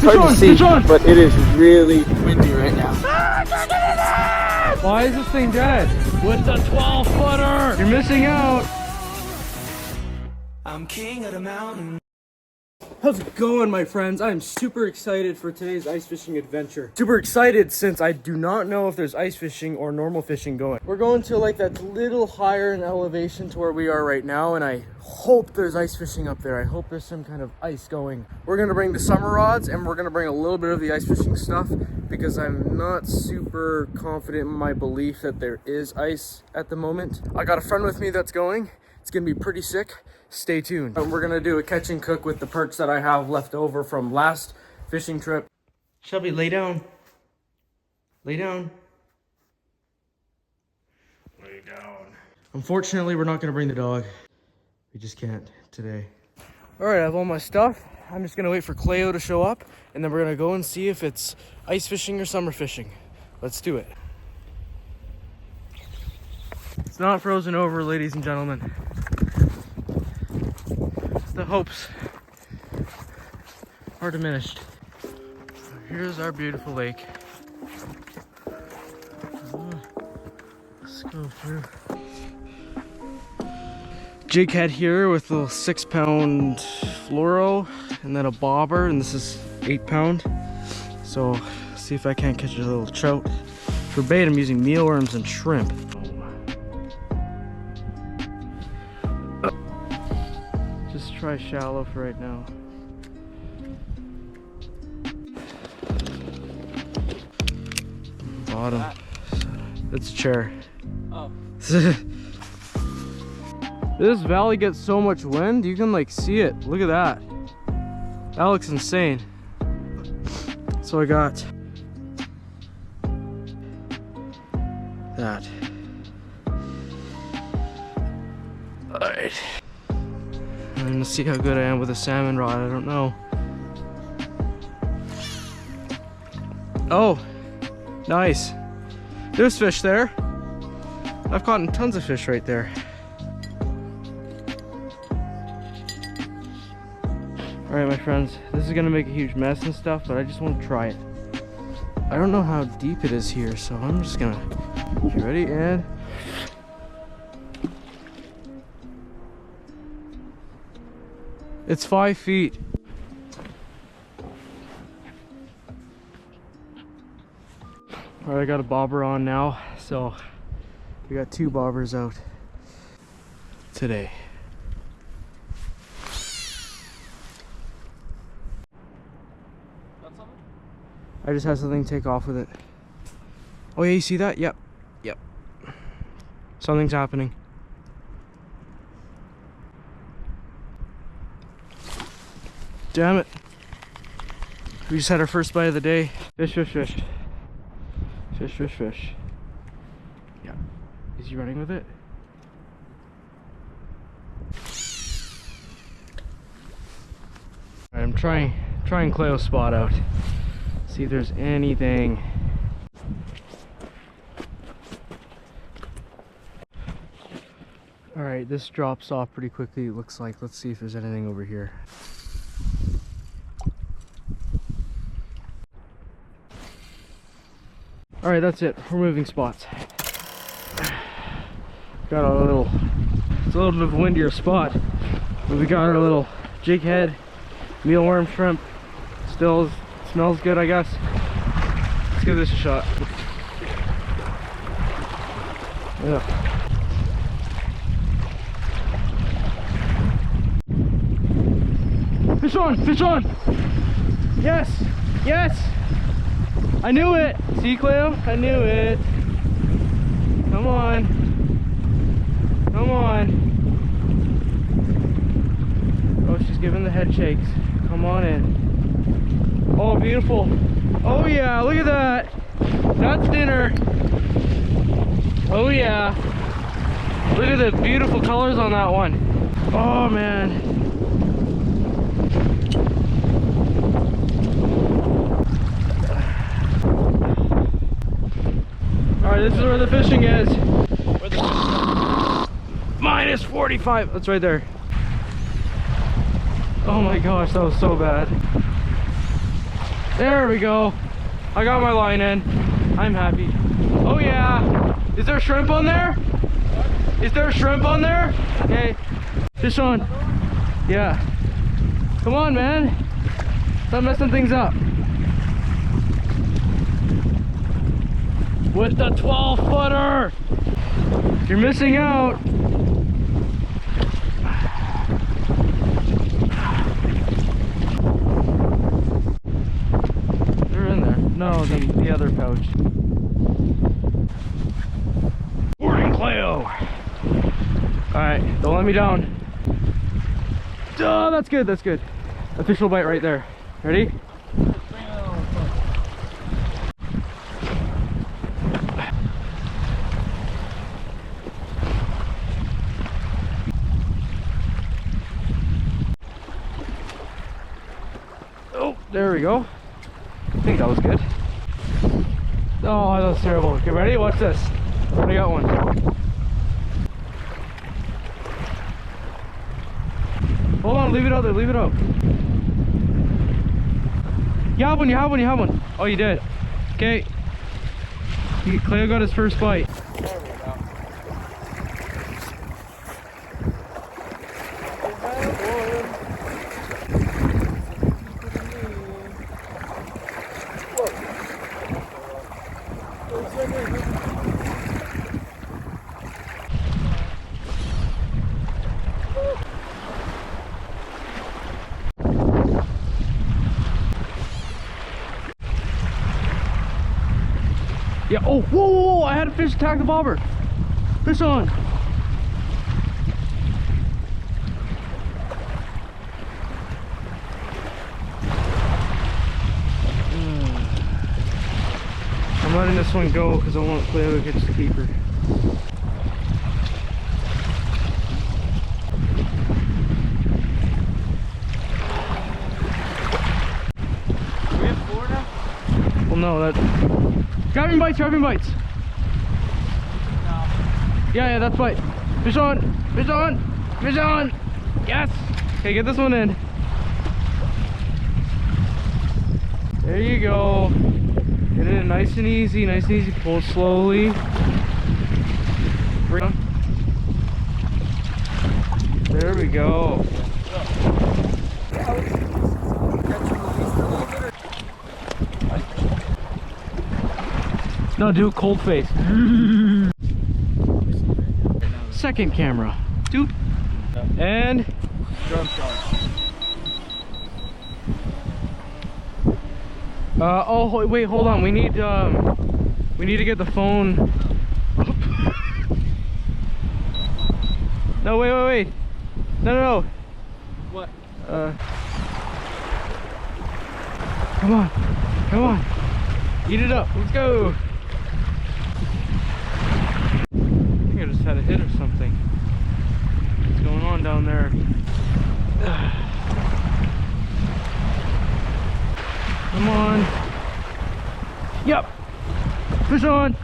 hard to see, but it is really windy right now. Why is this thing dead? With the 12-footer! You're missing out! I'm king of the mountain. How's it going, my friends? I'm super excited for today's ice fishing adventure. Super excited since I do not know if there's ice fishing or normal fishing going. We're going to like that little higher in elevation to where we are right now, and I hope there's ice fishing up there. I hope there's some kind of ice going. We're gonna bring the summer rods and we're gonna bring a little bit of the ice fishing stuff because I'm not super confident in my belief that there is ice at the moment. I got a friend with me that's going. It's gonna be pretty sick. Stay tuned. We're gonna do a catch and cook with the perch that I have left over from last fishing trip. Shelby, lay down. Lay down. Lay down. Unfortunately, we're not gonna bring the dog. We just can't today. All right, I have all my stuff. I'm just gonna wait for Cleo to show up, and then we're gonna go and see if it's ice fishing or summer fishing. Let's do it. It's not frozen over, ladies and gentlemen. The hopes are diminished. So here's our beautiful lake. Let's go through. Jig head here with a little 6-pound fluoro and then a bobber, and this is 8-pound. So see if I can't catch a little trout. For bait, I'm using mealworms and shrimp. Just try shallow for right now. Bottom. That's a chair. Oh. This valley gets so much wind, you can like see it. Look at that. That looks insane. So I got that. Alright. I'm gonna see how good I am with a salmon rod. I don't know. Oh, nice. There's fish there. I've caught tons of fish right there. All right, my friends, this is gonna make a huge mess and stuff, but I just want to try it. I don't know how deep it is here, so I'm just gonna, you ready? And it's 5 feet. All right, I got a bobber on now, so we got 2 bobbers out today. I just had something take off with it. Oh yeah, you see that? Yep, yep. Something's happening. Damn it. We just had our first bite of the day. Fish, fish, fish. Fish, fish, fish. Yeah. Is he running with it? Alright, I'm trying Cleo's spot out. See if there's anything. Alright, this drops off pretty quickly, it looks like. Let's see if there's anything over here. Alright, that's it. We're moving spots. Got a little, it's a little bit of a windier spot. But we got our little jig head, mealworm shrimp. Still smells good, I guess. Let's give this a shot. Yeah. Fish on! Fish on! Yes! Yes! I knew it! See, Cleo? I knew it. Come on. Come on. Oh, she's giving the head shakes. Come on in. Oh, beautiful. Oh yeah, look at that. That's dinner. Oh yeah. Look at the beautiful colors on that one. Oh man. Alright, this is where the fishing is. Minus 45. That's right there. Oh my gosh, that was so bad. There we go. I got my line in. I'm happy. Oh yeah. Is there shrimp on there? Is there shrimp on there? Okay. Fish on. Yeah. Come on, man. Stop messing things up. With the 12-footer. You're missing out. They're in there. No, the other pouch. Sporting Cleo. Alright, don't let me down. Oh, that's good, that's good. Official bite right there. Ready? Oh, there we go. I think that was good. Oh, that was terrible. Okay, ready? Watch this. I got one. Hold on, leave it out there, leave it out. You have one, you have one, you have one. Oh, you did. Okay. Cleo got his first bite. There we go. Yeah, oh, whoa, whoa, whoa, I had a fish attack the bobber. Fish on. I'm letting this one go because I want Cleo to catch the keeper. Do we have 4 now? Well, no, that... Grabbing bites, grabbing bites. No. Yeah, that's bite. Fish on, fish on, fish on. Yes. Okay, get this one in. There you go. Get it in nice and easy, nice and easy. Pull it slowly. Bring on. There we go. No, do cold face. Second camera. Doop. And Drum shot. oh wait, hold on. We need to get the phone. No, wait. No. What? Come on. Eat it up. Let's go. I think I just had a hit or something. What's going on down there? Come on. Yep. Fish on.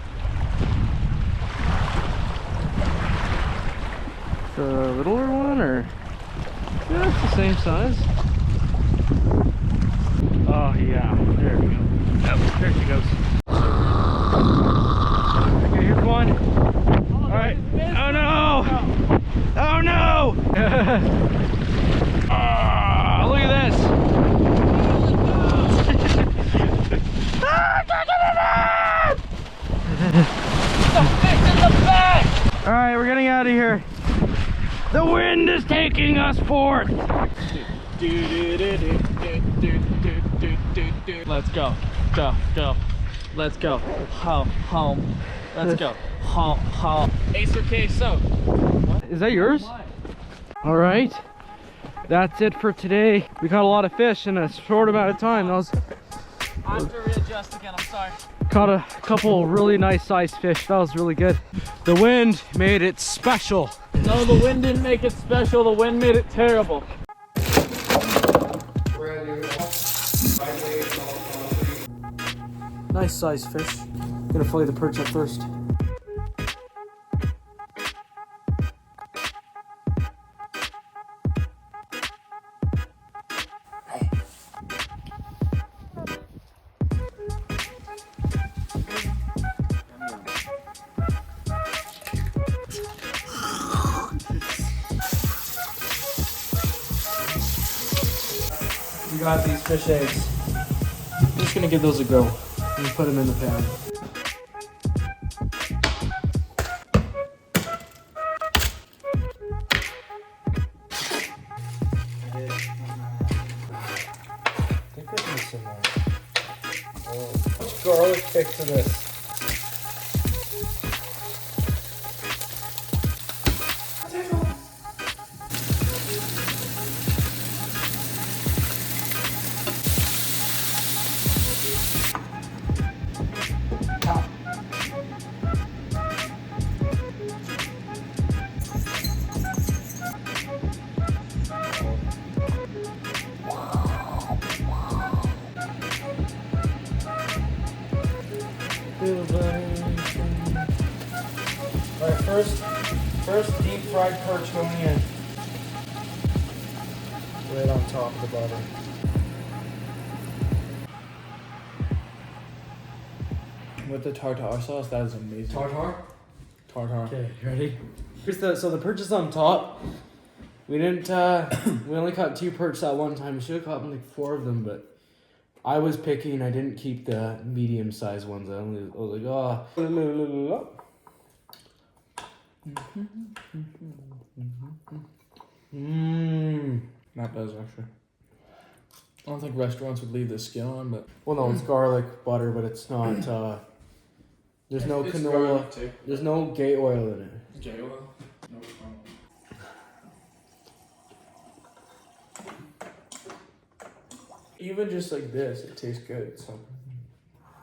The littler one, or yeah, it's the same size. Oh yeah, there we go. Yep, there she goes. Okay, here's one. All right. Oh no! Oh no! Ah, look at this. The fish in the bag! All right, we're getting out of here. The wind is taking us forth. Let's go. Go. Let's go. Home. Let's go. Home. Ace or queso. What? Is that yours? All right. That's it for today. We caught a lot of fish in a short amount of time. I have to readjust again, I'm sorry. Caught a couple really nice sized fish. That was really good. The wind made it special. No, the wind didn't make it special. The wind made it terrible. Nice sized fish. I'm gonna fillet the perch up first. got these fish eggs. I'm just gonna give those a go and put them in the pan. Think I need some more. Much garlic kick to this. Alright, first deep fried perch going in. Right on top of the butter. With the tartar sauce, that is amazing. Tartar? Tartar. Okay, you ready? So the perch is on top. We didn't we only caught 2 perch that one time. We should have caught like 4 of them, but I was picky and I didn't keep the medium sized ones. I was like, oh. That does actually. I don't think restaurants would leave the skin on, but Well, no, it's garlic butter, but it's not. There's no it's canola. garlic too. There's no gay oil in it. Gay oil? No problem. Even just like this, it tastes good. So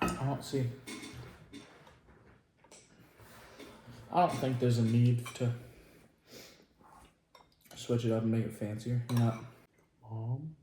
I don't see. I don't think there's a need to switch it up and make it fancier. You know. Mom.